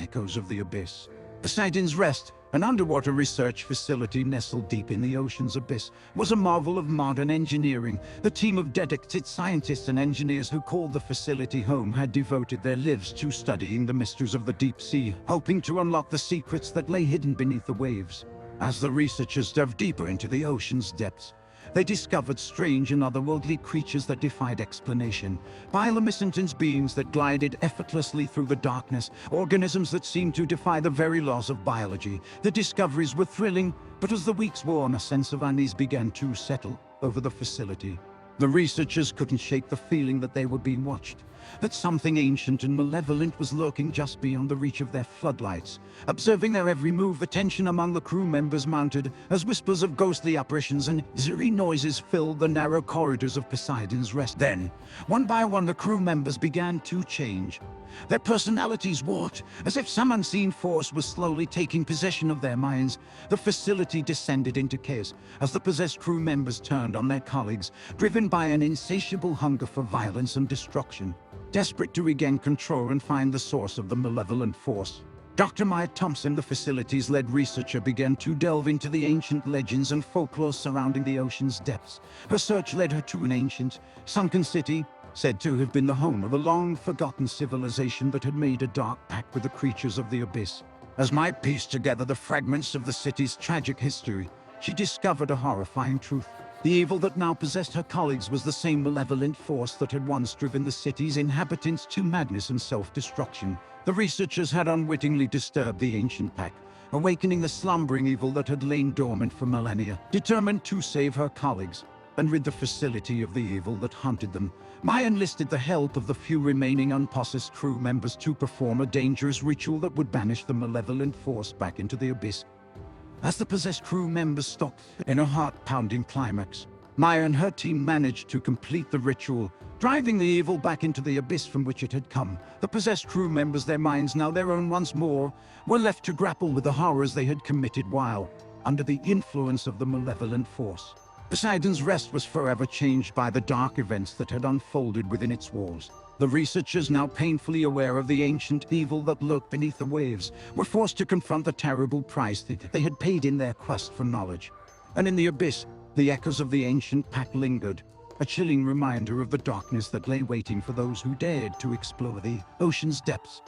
echoes of the abyss. Poseidon's Rest, an underwater research facility nestled deep in the ocean's abyss, was a marvel of modern engineering. The team of dedicated scientists and engineers who called the facility home had devoted their lives to studying the mysteries of the deep sea, hoping to unlock the secrets that lay hidden beneath the waves. As the researchers dove deeper into the ocean's depths, they discovered strange and otherworldly creatures that defied explanation, bioluminescent beings that glided effortlessly through the darkness, organisms that seemed to defy the very laws of biology. The discoveries were thrilling, but as the weeks wore on, a sense of unease began to settle over the facility. The researchers couldn't shake the feeling that they were being watched, that something ancient and malevolent was lurking just beyond the reach of their floodlights. Observing their every move, the tension among the crew members mounted as whispers of ghostly apparitions and eerie noises filled the narrow corridors of Poseidon's Rest. Then, one by one, the crew members began to change. Their personalities warped, as if some unseen force was slowly taking possession of their minds. The facility descended into chaos as the possessed crew members turned on their colleagues, driven by an insatiable hunger for violence and destruction. Desperate to regain control and find the source of the malevolent force, Dr. Maya Thompson, the facility's lead researcher, began to delve into the ancient legends and folklore surrounding the ocean's depths. Her search led her to an ancient, sunken city, said to have been the home of a long-forgotten civilization that had made a dark pact with the creatures of the abyss. As Maya pieced together the fragments of the city's tragic history, she discovered a horrifying truth. The evil that now possessed her colleagues was the same malevolent force that had once driven the city's inhabitants to madness and self-destruction. The researchers had unwittingly disturbed the ancient pact, awakening the slumbering evil that had lain dormant for millennia. Determined to save her colleagues and rid the facility of the evil that haunted them, Maya enlisted the help of the few remaining unpossessed crew members to perform a dangerous ritual that would banish the malevolent force back into the abyss. As the possessed crew members stopped in a heart-pounding climax, Maya and her team managed to complete the ritual, driving the evil back into the abyss from which it had come. The possessed crew members, their minds now their own once more, were left to grapple with the horrors they had committed while under the influence of the malevolent force. Poseidon's Rest was forever changed by the dark events that had unfolded within its walls. The researchers, now painfully aware of the ancient evil that lurked beneath the waves, were forced to confront the terrible price that they had paid in their quest for knowledge. And in the abyss, the echoes of the ancient pact lingered, a chilling reminder of the darkness that lay waiting for those who dared to explore the ocean's depths.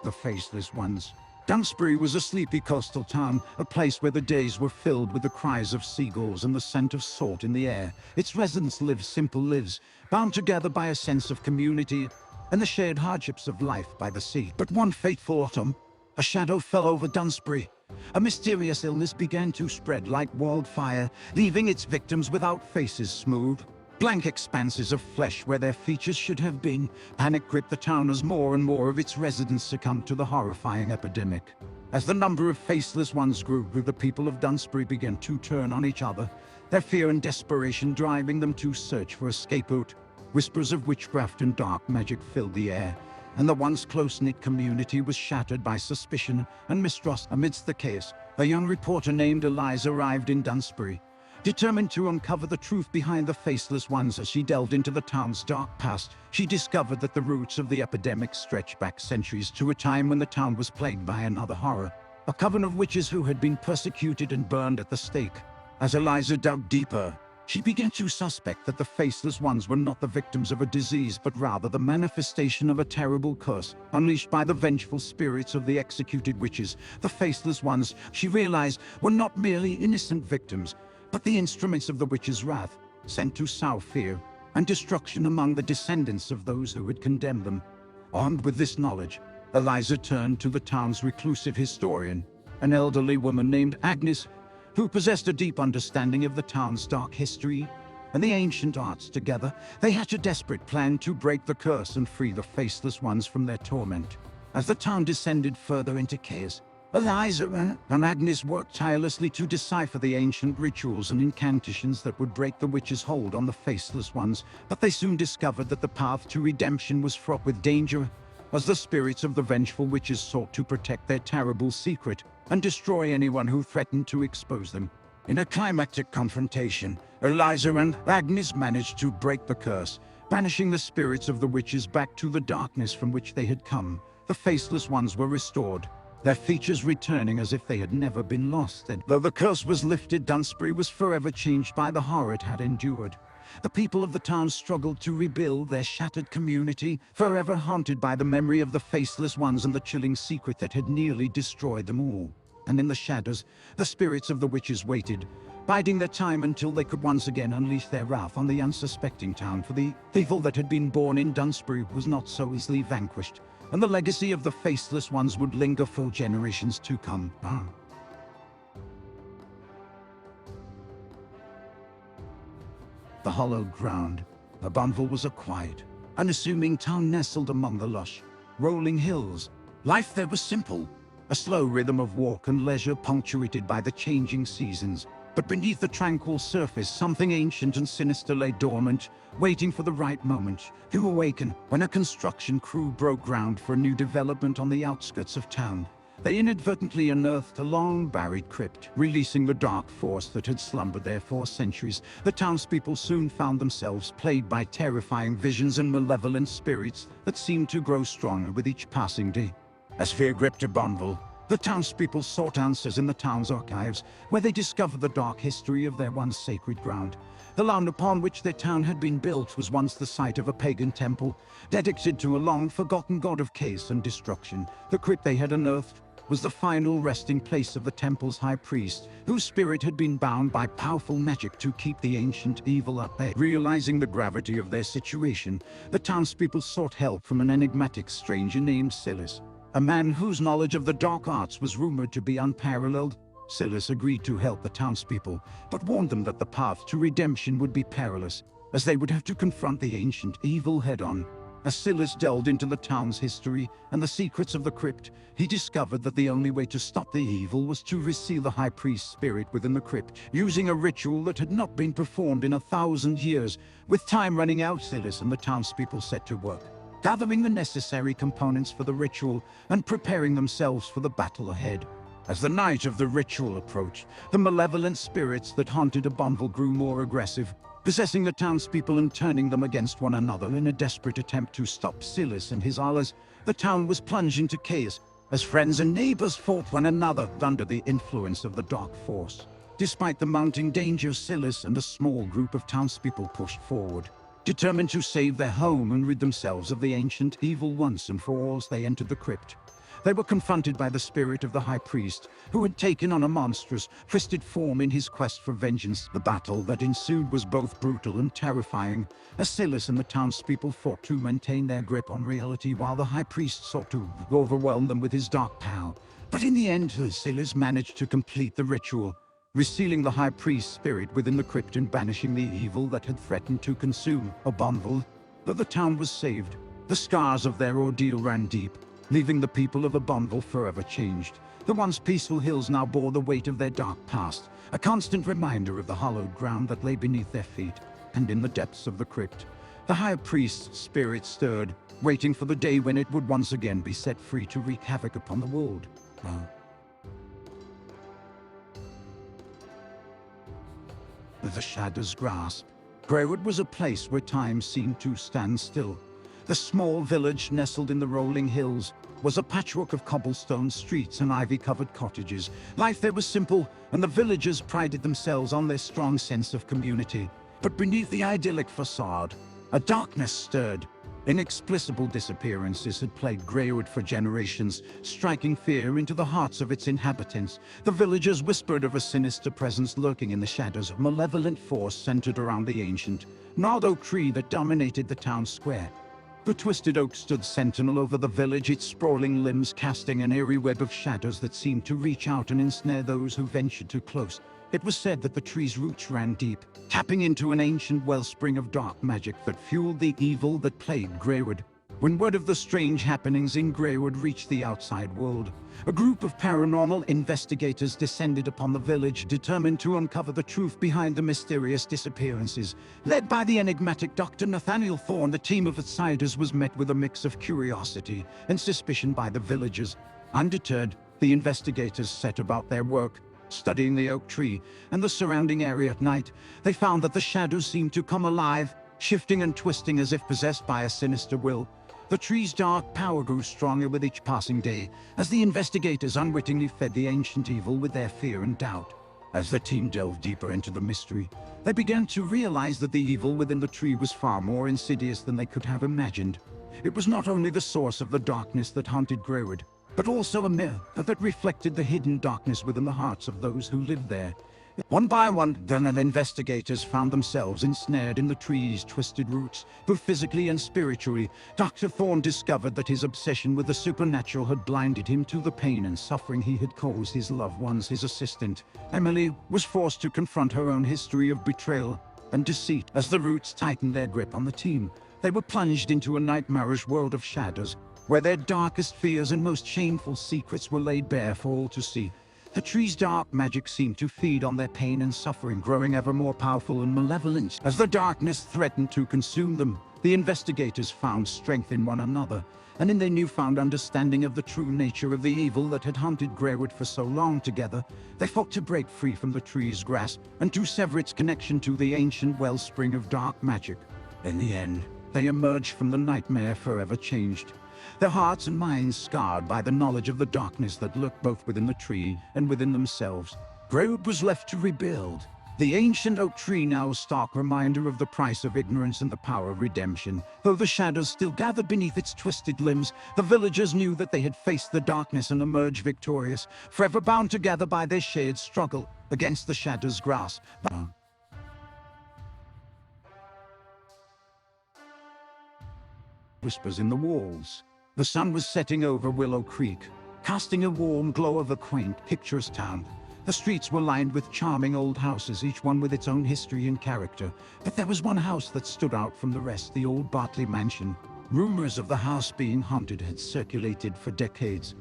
The Faceless Ones. Dunsbury was a sleepy coastal town, a place where the days were filled with the cries of seagulls and the scent of salt in the air. Its residents lived simple lives, bound together by a sense of community and the shared hardships of life by the sea. But one fateful autumn, a shadow fell over Dunsbury. A mysterious illness began to spread like wildfire, leaving its victims without faces, smooth, blank expanses of flesh where their features should have been. Panic gripped the town as more and more of its residents succumbed to the horrifying epidemic. As the number of faceless ones grew, the people of Dunsbury began to turn on each other, their fear and desperation driving them to search for a scapegoat. Whispers of witchcraft and dark magic filled the air, and the once close-knit community was shattered by suspicion and mistrust. Amidst the chaos, a young reporter named Eliza arrived in Dunsbury, determined to uncover the truth behind the Faceless Ones. As she delved into the town's dark past, she discovered that the roots of the epidemic stretched back centuries to a time when the town was plagued by another horror, a coven of witches who had been persecuted and burned at the stake. As Eliza dug deeper, she began to suspect that the Faceless Ones were not the victims of a disease, but rather the manifestation of a terrible curse unleashed by the vengeful spirits of the executed witches. The Faceless Ones, she realized, were not merely innocent victims, but the instruments of the witches' wrath, sent to sow fear and destruction among the descendants of those who had condemned them. Armed with this knowledge, Eliza turned to the town's reclusive historian, an elderly woman named Agnes, who possessed a deep understanding of the town's dark history and the ancient arts. Together, they hatched a desperate plan to break the curse and free the Faceless Ones from their torment. As the town descended further into chaos, Eliza and Agnes worked tirelessly to decipher the ancient rituals and incantations that would break the witches' hold on the Faceless Ones, but they soon discovered that the path to redemption was fraught with danger, as the spirits of the vengeful witches sought to protect their terrible secret and destroy anyone who threatened to expose them. In a climactic confrontation, Eliza and Agnes managed to break the curse, banishing the spirits of the witches back to the darkness from which they had come. The Faceless Ones were restored, their features returning as if they had never been lost. And though the curse was lifted, Dunsbury was forever changed by the horror it had endured. The people of the town struggled to rebuild their shattered community, forever haunted by the memory of the Faceless Ones and the chilling secret that had nearly destroyed them all. And in the shadows, the spirits of the witches waited, biding their time until they could once again unleash their wrath on the unsuspecting town, for the evil that had been born in Dunsbury was not so easily vanquished, and the legacy of the Faceless Ones would linger for generations to come. The hallowed ground. Abundville was a quiet, unassuming town nestled among the lush, rolling hills. Life there was simple, a slow rhythm of walk and leisure punctuated by the changing seasons. But beneath the tranquil surface, something ancient and sinister lay dormant, waiting for the right moment to awaken. When a construction crew broke ground for a new development on the outskirts of town, they inadvertently unearthed a long-buried crypt, releasing the dark force that had slumbered there for centuries. The townspeople soon found themselves plagued by terrifying visions and malevolent spirits that seemed to grow stronger with each passing day. As fear gripped Abundville, the townspeople sought answers in the town's archives, where they discovered the dark history of their once sacred ground. The land upon which their town had been built was once the site of a pagan temple, dedicated to a long-forgotten god of chaos and destruction. The crypt they had unearthed was the final resting place of the temple's high priest, whose spirit had been bound by powerful magic to keep the ancient evil at bay. Realizing the gravity of their situation, the townspeople sought help from an enigmatic stranger named Silas, a man whose knowledge of the dark arts was rumored to be unparalleled. Silas agreed to help the townspeople, but warned them that the path to redemption would be perilous, as they would have to confront the ancient evil head-on. As Silas delved into the town's history and the secrets of the crypt, he discovered that the only way to stop the evil was to reseal the high priest's spirit within the crypt, using a ritual that had not been performed in 1,000 years. With time running out, Silas and the townspeople set to work, gathering the necessary components for the ritual and preparing themselves for the battle ahead. As the night of the ritual approached, the malevolent spirits that haunted Abundville grew more aggressive, possessing the townspeople and turning them against one another in a desperate attempt to stop Silas and his allies. The town was plunged into chaos as friends and neighbors fought one another under the influence of the dark force. Despite the mounting danger, Silas and a small group of townspeople pushed forward, determined to save their home and rid themselves of the ancient evil once and for all. As they entered the crypt, they were confronted by the spirit of the high priest, who had taken on a monstrous, twisted form in his quest for vengeance. The battle that ensued was both brutal and terrifying, as Silas and the townspeople fought to maintain their grip on reality while the high priest sought to overwhelm them with his dark power. But in the end, Silas managed to complete the ritual, resealing the high priest's spirit within the crypt and banishing the evil that had threatened to consume Abundville. Though the town was saved, the scars of their ordeal ran deep, leaving the people of Abundville forever changed. The once peaceful hills now bore the weight of their dark past, a constant reminder of the hallowed ground that lay beneath their feet. And in the depths of the crypt, the high priest's spirit stirred, waiting for the day when it would once again be set free to wreak havoc upon the world. The shadows grasp. Greywood was a place where time seemed to stand still. The small village nestled in the rolling hills was a patchwork of cobblestone streets and ivy-covered cottages. Life there was simple, and the villagers prided themselves on their strong sense of community. But beneath the idyllic facade, a darkness stirred. Inexplicable disappearances had plagued Greywood for generations, striking fear into the hearts of its inhabitants. The villagers whispered of a sinister presence lurking in the shadows, a malevolent force centered around the ancient, gnarled oak tree that dominated the town square. The twisted oak stood sentinel over the village, its sprawling limbs casting an eerie web of shadows that seemed to reach out and ensnare those who ventured too close. It was said that the tree's roots ran deep, tapping into an ancient wellspring of dark magic that fueled the evil that plagued Greywood. When word of the strange happenings in Greywood reached the outside world, a group of paranormal investigators descended upon the village, determined to uncover the truth behind the mysterious disappearances. Led by the enigmatic Dr. Nathaniel Thorne, the team of outsiders was met with a mix of curiosity and suspicion by the villagers. Undeterred, the investigators set about their work, Studying the oak tree and the surrounding area at night, they found that the shadows seemed to come alive, shifting and twisting as if possessed by a sinister will. The tree's dark power grew stronger with each passing day, as the investigators unwittingly fed the ancient evil with their fear and doubt. As the team delved deeper into the mystery, they began to realize that the evil within the tree was far more insidious than they could have imagined. It was not only the source of the darkness that haunted Greywood, but also a mirror that reflected the hidden darkness within the hearts of those who lived there. One by one, the investigators found themselves ensnared in the tree's twisted roots, both physically and spiritually. Dr. Thorne discovered that his obsession with the supernatural had blinded him to the pain and suffering he had caused his loved ones. His assistant, Emily, was forced to confront her own history of betrayal and deceit. As the roots tightened their grip on the team, they were plunged into a nightmarish world of shadows, where their darkest fears and most shameful secrets were laid bare for all to see. The tree's dark magic seemed to feed on their pain and suffering, growing ever more powerful and malevolent. As the darkness threatened to consume them, the investigators found strength in one another, and in their newfound understanding of the true nature of the evil that had haunted Greywood for so long. Together, they fought to break free from the tree's grasp and to sever its connection to the ancient wellspring of dark magic. In the end, they emerged from the nightmare forever changed, their hearts and minds scarred by the knowledge of the darkness that lurked both within the tree and within themselves. Greywood was left to rebuild, the ancient oak tree now a stark reminder of the price of ignorance and the power of redemption. Though the shadows still gathered beneath its twisted limbs, the villagers knew that they had faced the darkness and emerged victorious, forever bound together by their shared struggle against the shadows' grasp. Whispers in the walls. The sun was setting over Willow Creek, casting a warm glow of a quaint, picturesque town. The streets were lined with charming old houses, each one with its own history and character. But there was one house that stood out from the rest, the old Bartley mansion. Rumors of the house being haunted had circulated for decades.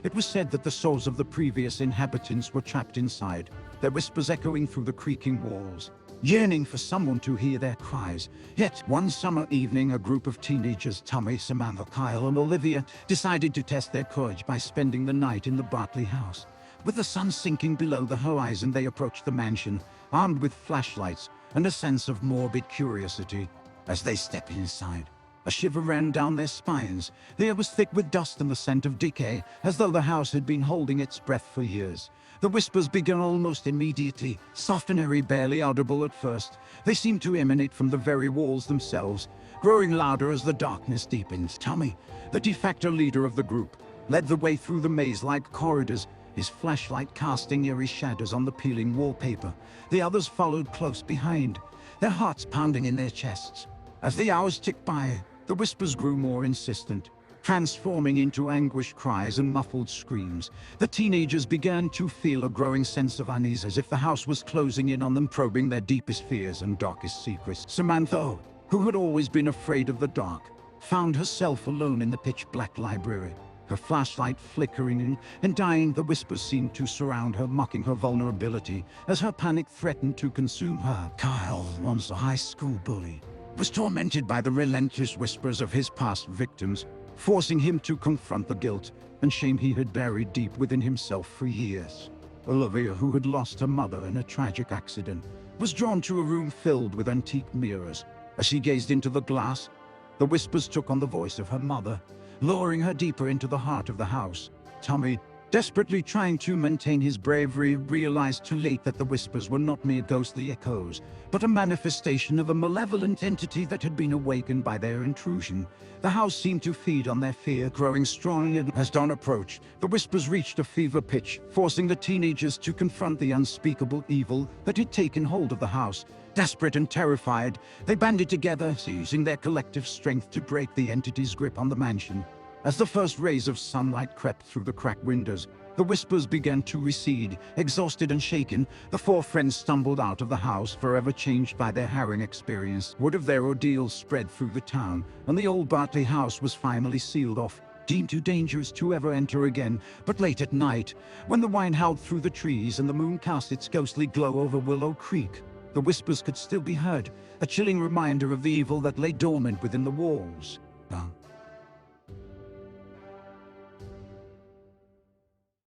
It was said that the souls of the previous inhabitants were trapped inside, their whispers echoing through the creaking walls, yearning for someone to hear their cries. Yet, one summer evening, a group of teenagers, Tommy, Samantha, Kyle, and Olivia, decided to test their courage by spending the night in the Bartley house. With the sun sinking below the horizon, they approached the mansion, armed with flashlights and a sense of morbid curiosity. As they stepped inside, a shiver ran down their spines. The air was thick with dust and the scent of decay, as though the house had been holding its breath for years. The whispers began almost immediately, soft and airy, barely audible at first. They seemed to emanate from the very walls themselves, growing louder as the darkness deepened. Tommy, the de facto leader of the group, led the way through the maze-like corridors, his flashlight casting eerie shadows on the peeling wallpaper. The others followed close behind, their hearts pounding in their chests. As the hours ticked by, the whispers grew more insistent, transforming into anguished cries and muffled screams. The teenagers began to feel a growing sense of unease, as if the house was closing in on them, probing their deepest fears and darkest secrets. Samantha, who had always been afraid of the dark, found herself alone in the pitch-black library, her flashlight flickering and dying. The whispers seemed to surround her, mocking her vulnerability as her panic threatened to consume her. Kyle, once a high school bully, was tormented by the relentless whispers of his past victims, forcing him to confront the guilt and shame he had buried deep within himself for years. Olivia, who had lost her mother in a tragic accident, was drawn to a room filled with antique mirrors. As she gazed into the glass, the whispers took on the voice of her mother, luring her deeper into the heart of the house. Tommy, desperately trying to maintain his bravery, realized too late that the whispers were not mere ghostly echoes, but a manifestation of a malevolent entity that had been awakened by their intrusion. The house seemed to feed on their fear, growing strong, and as dawn approached, the whispers reached a fever pitch, forcing the teenagers to confront the unspeakable evil that had taken hold of the house. Desperate and terrified, they banded together, using their collective strength to break the entity's grip on the mansion. As the first rays of sunlight crept through the cracked windows, the whispers began to recede. Exhausted and shaken, the four friends stumbled out of the house, forever changed by their harrowing experience. Word of their ordeal spread through the town, and the old Bartley house was finally sealed off, deemed too dangerous to ever enter again. But late at night, when the wind howled through the trees and the moon cast its ghostly glow over Willow Creek, the whispers could still be heard, a chilling reminder of the evil that lay dormant within the walls.